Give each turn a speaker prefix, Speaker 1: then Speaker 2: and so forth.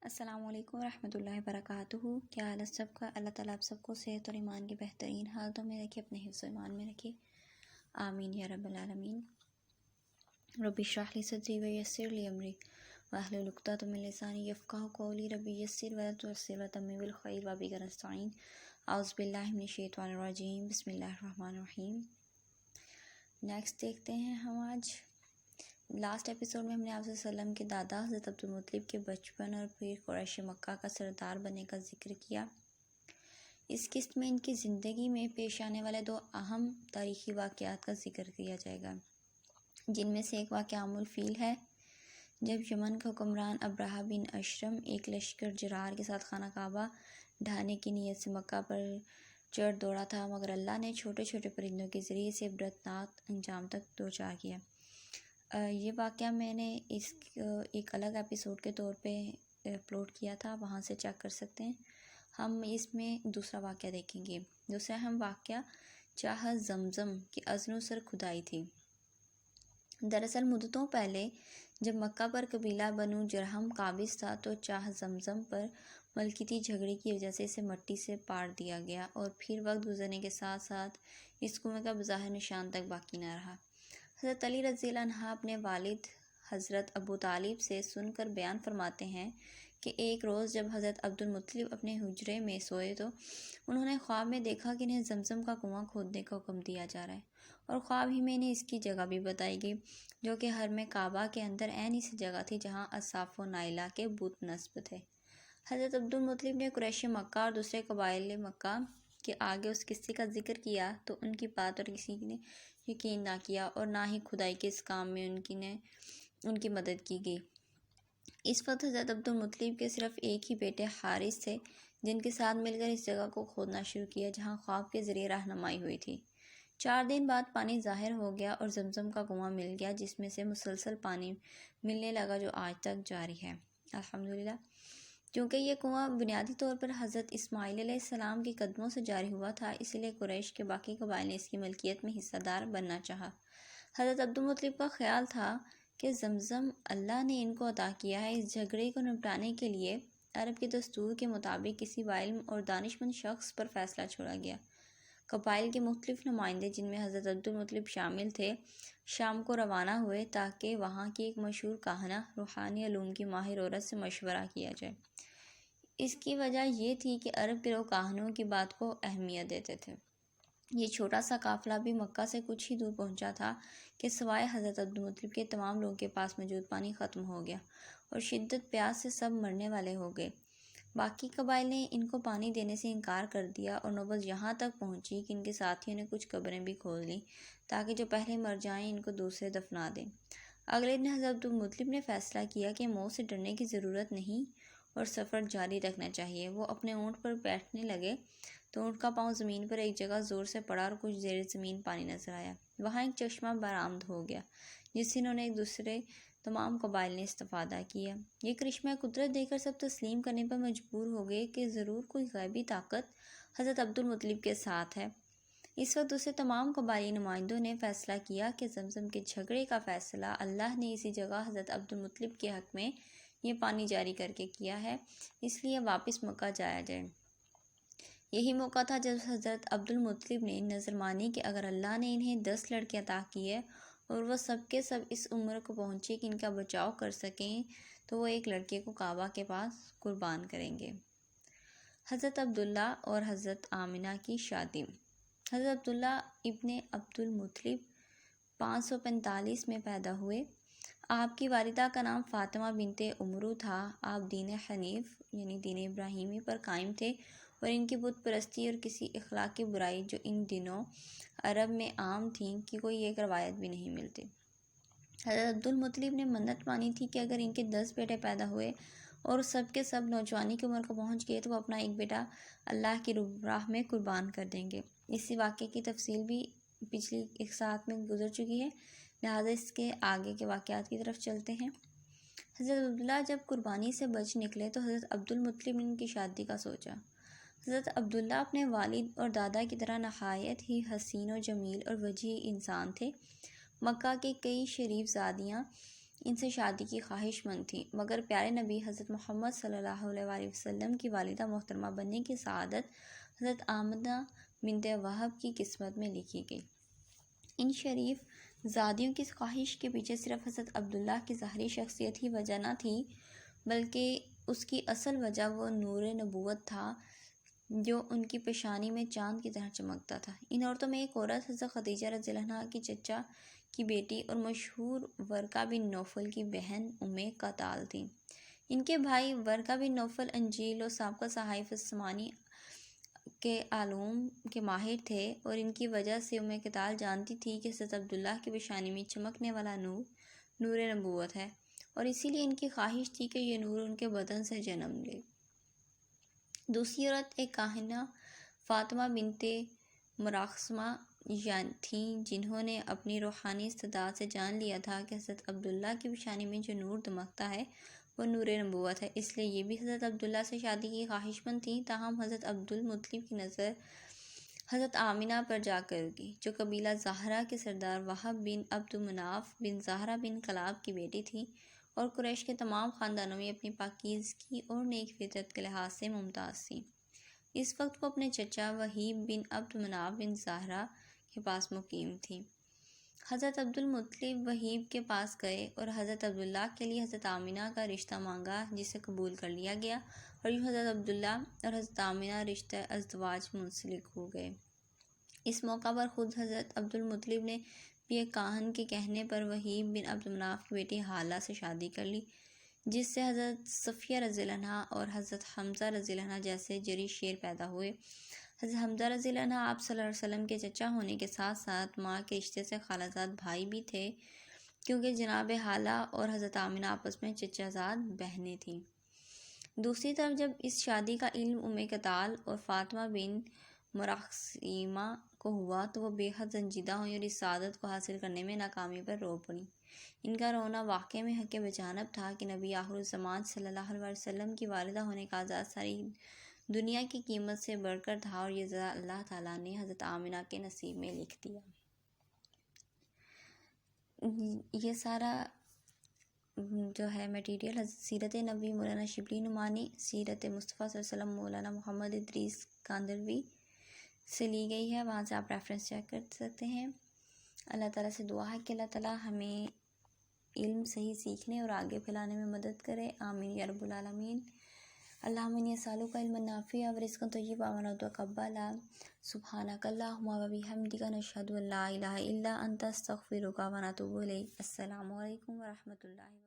Speaker 1: السلام علیکم ورحمۃ اللہ وبرکاتہ۔ کیا حال ہے سب کا؟ اللہ تعالیٰ آپ سب کو صحت اور ایمان کی بہترین حالتوں میں رکھے، اپنے حفظ و ایمان میں رکھے، آمین یا رب العالمین۔ رب اشرح لی صدری ویسر لی امری واحلل عقدۃ من لسانی یفقہوا قولی، رب یسر ولا تعسر وتمم بالخیر وبک نستعین۔ اعوذ باللہ من الشیطان الرجیم، بسم اللہ الرحمن الرحیم۔ نیکسٹ دیکھتے ہیں ہم آج لاسٹ ایپیسوڈ میں ہم نے آپ صلی اللہ علیہ وسلم کے دادا حضرت عبدالمطلب کے بچپن اور پھر قریش مکہ کا سردار بننے کا ذکر کیا۔ اس قسط میں ان کی زندگی میں پیش آنے والے دو اہم تاریخی واقعات کا ذکر کیا جائے گا، جن میں سے ایک واقعہ عام الفیل ہے، جب یمن کا حکمران ابرہہ بن اشرم ایک لشکر جرار کے ساتھ خانہ کعبہ ڈھانے کی نیت سے مکہ پر چڑھ دوڑا تھا، مگر اللہ نے چھوٹے چھوٹے پرندوں کے ذریعے سے عبرتناک انجام تک دوچار کیا۔ یہ واقعہ میں نے ایک الگ ایپیسوڈ کے طور پہ اپلوڈ کیا تھا، وہاں سے چیک کر سکتے ہیں۔ ہم اس میں دوسرا واقعہ دیکھیں گے۔ دوسرا اہم واقعہ چاہ زمزم کی ازنوسر کھدائی تھی۔ دراصل مدتوں پہلے جب مکہ پر قبیلہ بنو جرہم قابض تھا تو چاہ زمزم پر ملکیتی جھگڑے کی وجہ سے اسے مٹی سے پاڑ دیا گیا، اور پھر وقت گزرنے کے ساتھ ساتھ اس کنویں کا بظاہر نشان تک باقی نہ رہا۔ حضرت علی رضی اللہ عنہ اپنے والد حضرت ابو طالب سے سن کر بیان فرماتے ہیں کہ ایک روز جب حضرت عبدالمطلب اپنے حجرے میں سوئے تو انہوں نے خواب میں دیکھا کہ انہیں زمزم کا کنواں کھودنے کا حکم دیا جا رہا ہے، اور خواب ہی میں انہیں اس کی جگہ بھی بتائی گئی، جو کہ حرم کعبہ کے اندر عین اسی جگہ تھی جہاں اصحاف و نائلہ کے بت نصب تھے۔ حضرت عبدالمطلب نے قریش مکہ اور دوسرے قبائل مکہ کے آگے اس قصے کا ذکر کیا تو ان کی بات پر کسی نے یقین نہ کیا، اور نہ ہی کھدائی کے اس کام میں ان کی مدد کی گئی۔ اس وقت حضرت عبدالمطلب کے صرف ایک ہی بیٹے حارث تھے، جن کے ساتھ مل کر اس جگہ کو کھودنا شروع کیا جہاں خواب کے ذریعے رہنمائی ہوئی تھی۔ 4 دن بعد پانی ظاہر ہو گیا اور زمزم کا کنواں مل گیا، جس میں سے مسلسل پانی ملنے لگا جو آج تک جاری ہے، الحمدللہ۔ کیونکہ یہ کنواں بنیادی طور پر حضرت اسماعیل علیہ السلام کے قدموں سے جاری ہوا تھا، اس لیے قریش کے باقی قبائل نے اس کی ملکیت میں حصہ دار بننا چاہا۔ حضرت عبدالمطلب کا خیال تھا کہ زمزم اللہ نے ان کو عطا کیا ہے، اس جھگڑے کو نپٹانے کے لیے عرب کے دستور کے مطابق کسی باعلم اور دانش مند شخص پر فیصلہ چھوڑا گیا۔ قبائل کے مختلف نمائندے، جن میں حضرت عبدالمطلب شامل تھے، شام کو روانہ ہوئے تاکہ وہاں کی ایک مشہور کاہنہ روحانی علوم کی ماہر عورت سے مشورہ کیا جائے۔ اس کی وجہ یہ تھی کہ عرب کے لوگ کاہنوں کی بات کو اہمیت دیتے تھے۔ یہ چھوٹا سا قافلہ بھی مکہ سے کچھ ہی دور پہنچا تھا کہ سوائے حضرت عبدالمطلب کے تمام لوگوں کے پاس موجود پانی ختم ہو گیا، اور شدت پیاس سے سب مرنے والے ہو گئے۔ باقی قبائل نے ان کو پانی دینے سے انکار کر دیا، اور نوبت یہاں تک پہنچی کہ ان کے ساتھیوں نے کچھ قبریں بھی کھود لیں تاکہ جو پہلے مر جائیں ان کو دوسرے دفنا دیں۔ اگلے دن حضرت عبدالمطلب نے فیصلہ کیا کہ موت سے ڈرنے کی ضرورت نہیں اور سفر جاری رکھنا چاہیے۔ وہ اپنے اونٹ پر بیٹھنے لگے تو اونٹ کا پاؤں زمین پر ایک جگہ زور سے پڑا اور کچھ زیر زمین پانی نظر آیا۔ وہاں ایک چشمہ برآمد ہو گیا جس سے انہوں نے ایک دوسرے تمام قبائل نے استفادہ کیا۔ یہ کرشمہ قدرت دیکھ کر سب تسلیم کرنے پر مجبور ہو گئے کہ ضرور کوئی غیبی طاقت حضرت عبدالمطلب کے ساتھ ہے۔ اس وقت دوسرے تمام قبائلی نمائندوں نے فیصلہ کیا کہ زمزم کے جھگڑے کا فیصلہ اللہ نے اسی جگہ حضرت عبدالمطلب کے حق میں یہ پانی جاری کر کے کیا ہے، اس لیے واپس مکہ جایا جائے۔ یہی موقع تھا جب حضرت عبدالمطلب نے نظر مانی کہ اگر اللہ نے انہیں 10 لڑکے عطا کیے اور وہ سب کے سب اس عمر کو پہنچے کہ ان کا بچاؤ کر سکیں تو وہ ایک لڑکے کو کعبہ کے پاس قربان کریں گے۔ حضرت عبداللہ اور حضرت آمنہ کی شادی۔ حضرت عبداللہ ابن عبدالمطلب 545 میں پیدا ہوئے۔ آپ کی والدہ کا نام فاطمہ بنت عمرو تھا۔ آپ دین حنیف یعنی دین ابراہیمی پر قائم تھے، اور ان کی بت پرستی اور کسی اخلاقی برائی جو ان دنوں عرب میں عام تھیں کی کوئی ایک روایت بھی نہیں ملتی۔ حضرت عبدالمطلب نے منت مانی تھی کہ اگر ان کے 10 بیٹے پیدا ہوئے اور سب کے سب نوجوانی کی عمر کو پہنچ گئے تو وہ اپنا ایک بیٹا اللہ کی راہ میں قربان کر دیں گے۔ اسی واقعے کی تفصیل بھی پچھلی ایک ساتھ میں گزر چکی ہے، لہٰذا اس کے آگے کے واقعات کی طرف چلتے ہیں۔ حضرت عبداللہ جب قربانی سے بچ نکلے تو حضرت عبدالمطلب نے ان کی شادی کا سوچا۔ حضرت عبداللہ اپنے والد اور دادا کی طرح نہایت ہی حسین و جمیل اور وجیح انسان تھے۔ مکہ کے کئی شریف زادیاں ان سے شادی کی خواہش مند تھی، مگر پیارے نبی حضرت محمد صلی اللہ علیہ وآلہ وسلم کی والدہ محترمہ بننے کی سعادت حضرت آمنہ بنت وہب کی قسمت میں لکھی گئی۔ ان شریف زادیوں کی خواہش کے پیچھے صرف حضرت عبداللہ کی ظاہری شخصیت ہی وجہ نہ تھی، بلکہ اس کی اصل وجہ وہ نور نبوت تھا جو ان کی پیشانی میں چاند کی طرح چمکتا تھا۔ ان عورتوں میں ایک عورت حضرت خدیجہ رضی اللہ عنہا کی چچا کی بیٹی اور مشہور ورقہ بن نوفل کی بہن ام قتال تھی۔ ان کے بھائی ورقہ بن نوفل انجیل اور سابقہ صحائف آسمانی کے علوم کے ماہر تھے، اور ان کی وجہ سے ام قتال جانتی تھی کہ حضرت عبداللہ کی پیشانی میں چمکنے والا نور نور نبوت ہے، اور اسی لیے ان کی خواہش تھی کہ یہ نور ان کے بدن سے جنم لے۔ دوسری عورت ایک کاہنہ فاطمہ بنت مراخصمہ تھیں، جنہوں نے اپنی روحانی استعداد سے جان لیا تھا کہ حضرت عبداللہ کی پیشانی میں جو نور دمکتا ہے وہ نور نبوت ہے، اس لیے یہ بھی حضرت عبداللہ سے شادی کی خواہش مند تھیں۔ تاہم حضرت عبدالمطلب کی نظر حضرت آمنہ پر جا کر گئی، جو قبیلہ زہرہ کے سردار وہب بن عبد مناف بن زہرہ بن کلاب کی بیٹی تھی، اور قریش کے تمام خاندانوں میں اپنی پاکیزگی اور نیک فطرت کے لحاظ سے ممتاز تھیں۔ اس وقت وہ اپنے چچا وہیب بن عبد مناف بن زہرہ کے پاس مقیم تھی۔ حضرت عبدالمطلب وہیب کے پاس گئے اور حضرت عبداللہ کے لیے حضرت آمنہ کا رشتہ مانگا، جسے قبول کر لیا گیا، اور یوں حضرت عبداللہ اور حضرت آمنہ رشتہ ازدواج منسلک ہو گئے۔ اس موقع پر خود حضرت عبدالمطلب نے بھی ایک کاہن کے کہنے پر وہیب بن عبد مناف کی بیٹی حالہ سے شادی کر لی، جس سے حضرت صفیہ رضی اللہ عنہا اور حضرت حمزہ رضی اللہ عنہ جیسے جری شیر پیدا ہوئے۔ حضرت حمزہ رضی اللہ عنہ آپ صلی اللہ علیہ وسلم کے چچا ہونے کے ساتھ ساتھ ماں کے رشتے سے خالہ زاد بھائی بھی تھے، کیونکہ جناب حالہ اور حضرت آمنہ آپس میں چچا زاد بہنیں تھیں۔ دوسری طرف جب اس شادی کا علم ام قتال اور فاطمہ بن مراخصمہ کو ہوا تو وہ بے حد رنجیدہ ہوئیں اور اس سعادت کو حاصل کرنے میں ناکامی پر رو پڑیں۔ ان کا رونا واقعے میں حق بجانب تھا کہ نبی آخر الزمان صلی اللہ علیہ وسلم کی والدہ ہونے کا اعزاز ساری دنیا کی قیمت سے بڑھ کر تھا، اور یہ ذرا اللہ تعالیٰ نے حضرت آمنہ کے نصیب میں لکھ دیا۔ یہ سارا جو ہے میٹیریل سیرت نبوی مولانا شبلی نعمانی، سیرت مصطفیٰ صلی اللہ علیہ وسلم مولانا محمد ادریس کاندھلوی سے لی گئی ہے، وہاں سے آپ ریفرنس چیک کر سکتے ہیں۔ اللہ تعالیٰ سے دعا ہے کہ اللہ تعالیٰ ہمیں علم صحیح سیکھنے اور آگے پھیلانے میں مدد کرے، آمین یا رب العالمین۔ اللہم انی اسألک علما نافعا ورزقا طیبا وعملا متقبلا، سبحانک اللہم وبحمدک، نشہد ان لا الہ الا انت، نستغفرک ونتوب الیک۔ السلام علیکم ورحمۃ اللہ۔